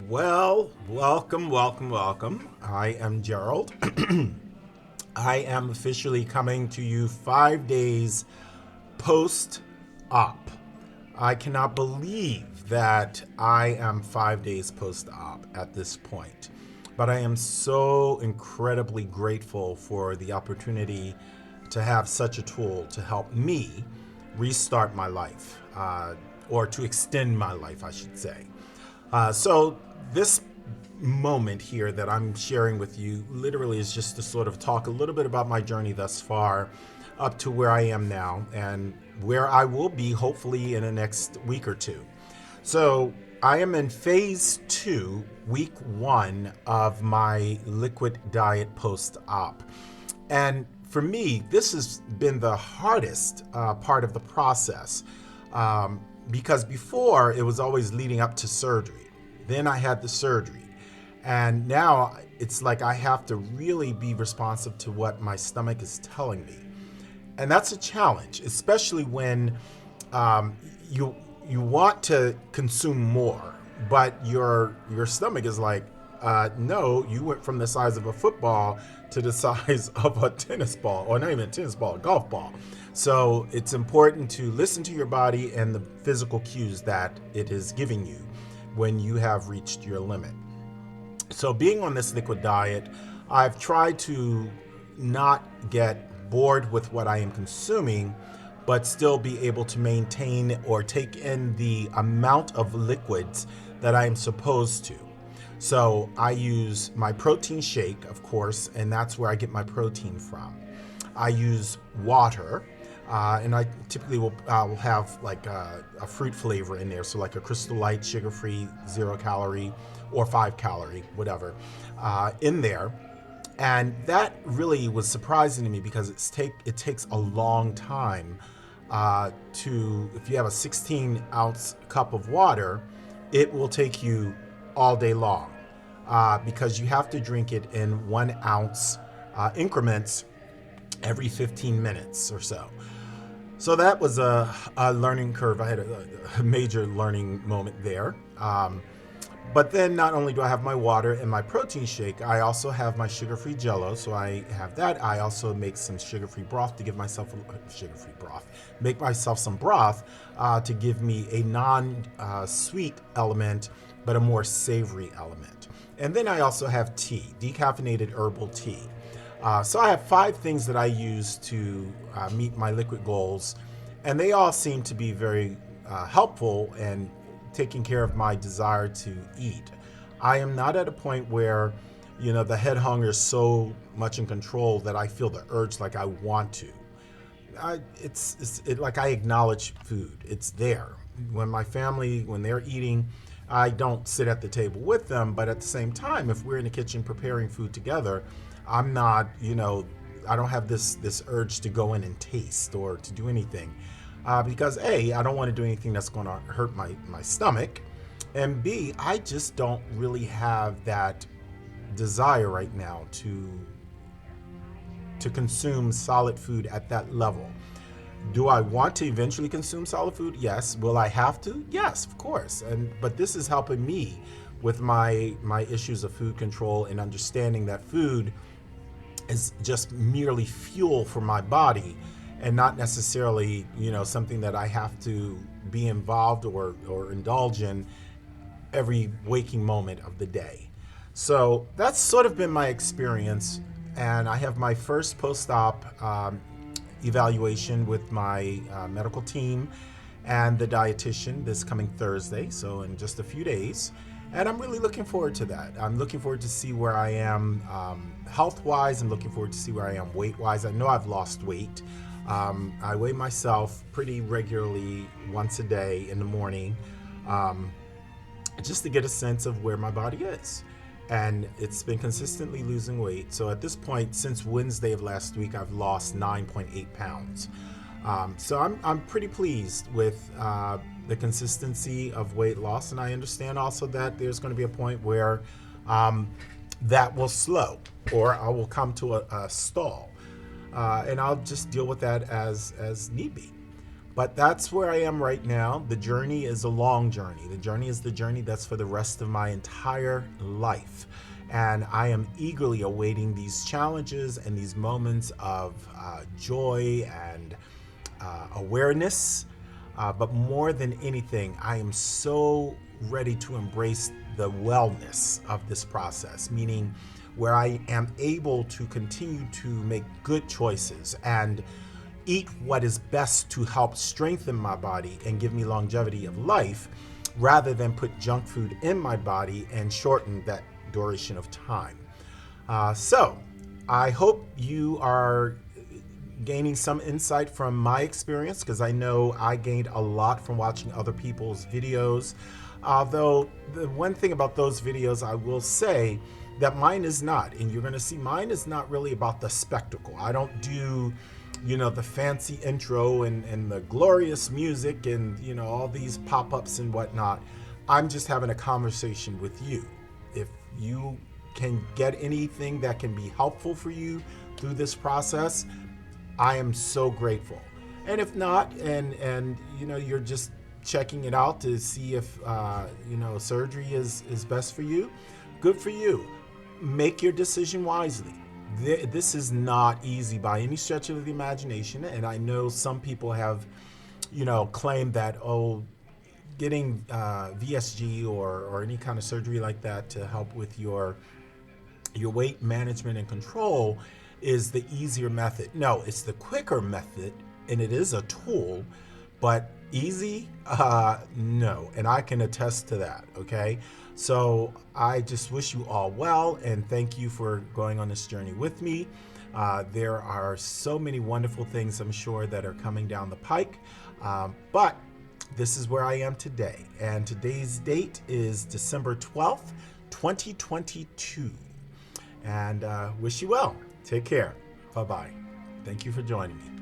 Well, welcome. I am Gerald. I am officially coming to you 5 days post-op. I cannot believe that I am 5 days post-op at this point. But I am so incredibly grateful for the opportunity to have such a tool to help me restart my life, or to extend my life, I should say. So this moment here that I'm sharing with you literally is just to sort of talk a little bit about my journey thus far up to where I am now and where I will be hopefully in the next week or two. So I am in phase 2, week 1 of my liquid diet post-op. And for me, this has been the hardest part of the process, because before it was always leading up to surgery. Then I had the surgery. And now it's like I have to really be responsive to what my stomach is telling me. And that's a challenge, especially when you want to consume more, but your stomach is like, no, you went from the size of a football to the size of a tennis ball, or not even a tennis ball, a golf ball. So it's important to listen to your body and the physical cues that it is giving you when you have reached your limit. So being on this liquid diet, I've tried to not get bored with what I am consuming, but still be able to maintain or take in the amount of liquids that I am supposed to. So I use my protein shake, of course, and that's where I get my protein from. I use water, and I typically will have like a fruit flavor in there, so like a Crystal Light, sugar-free, 0 calorie, or 5 calorie, whatever, in there. And that really was surprising to me because it takes a long time if you have a 16-ounce cup of water, it will take you all day long, because you have to drink it in 1 ounce increments every 15 minutes or so. So that was a learning curve. I had a major learning moment there. But then not only do I have my water and my protein shake, I also have my sugar-free Jello. So I have that. I also make some sugar-free broth to give myself make myself some broth to give me a non-sweet element, but a more savory element. And then I also have tea, decaffeinated herbal tea. So I have 5 things that I use to meet my liquid goals, and they all seem to be very helpful and taking care of my desire to eat. I am not at a point where, the head hunger is so much in control that I feel the urge like I want to. It's like I acknowledge food. It's there. When my family, when they're eating, I don't sit at the table with them, but at the same time, if we're in the kitchen preparing food together, I'm not, I don't have this urge to go in and taste or to do anything. Because A, I don't want to do anything that's going to hurt my stomach. And B, I just don't really have that desire right now to consume solid food at that level. Do I want to eventually consume solid food? Yes. Will I have to? Yes, of course. But this is helping me with my issues of food control and understanding that food is just merely fuel for my body and not necessarily, something that I have to be involved or indulge in every waking moment of the day. So that's sort of been my experience. And I have my first post-op evaluation with my medical team and the dietitian this coming Thursday, so in just a few days. And I'm really looking forward to that. I'm looking forward to see where I am health-wise. I'm looking forward to see where I am weight-wise. I know I've lost weight. I weigh myself pretty regularly once a day in the morning, just to get a sense of where my body is. And it's been consistently losing weight. So at this point, since Wednesday of last week, I've lost 9.8 pounds. So I'm pretty pleased with the consistency of weight loss. And I understand also that there's going to be a point where that will slow, or I will come to a stall. And I'll just deal with that as need be. But that's where I am right now. The journey is a long journey. The journey is the journey that's for the rest of my entire life. And I am eagerly awaiting these challenges and these moments of joy and awareness. But more than anything, I am so ready to embrace the wellness of this process, meaning where I am able to continue to make good choices and eat what is best to help strengthen my body and give me longevity of life, rather than put junk food in my body and shorten that duration of time. So I hope you are gaining some insight from my experience, because I know I gained a lot from watching other people's videos. Though the one thing about those videos, I will say that mine is not, and you're going to see mine is not really about the spectacle. I don't do, the fancy intro and the glorious music and, all these pop-ups and whatnot. I'm just having a conversation with you. If you can get anything that can be helpful for you through this process, I am so grateful. And if not, and you're just checking it out to see if surgery is best for you, good for you. Make your decision wisely. This is not easy by any stretch of the imagination, and I know some people have claimed that, getting VSG or any kind of surgery like that to help with your weight management and control is the easier method. No, it's the quicker method, and it is a tool, but easy? No, and I can attest to that, okay? So I just wish you all well, and thank you for going on this journey with me. There are so many wonderful things, I'm sure, that are coming down the pike, but this is where I am today, and today's date is December 12th, 2022, and wish you well. Take care. Bye-bye. Thank you for joining me.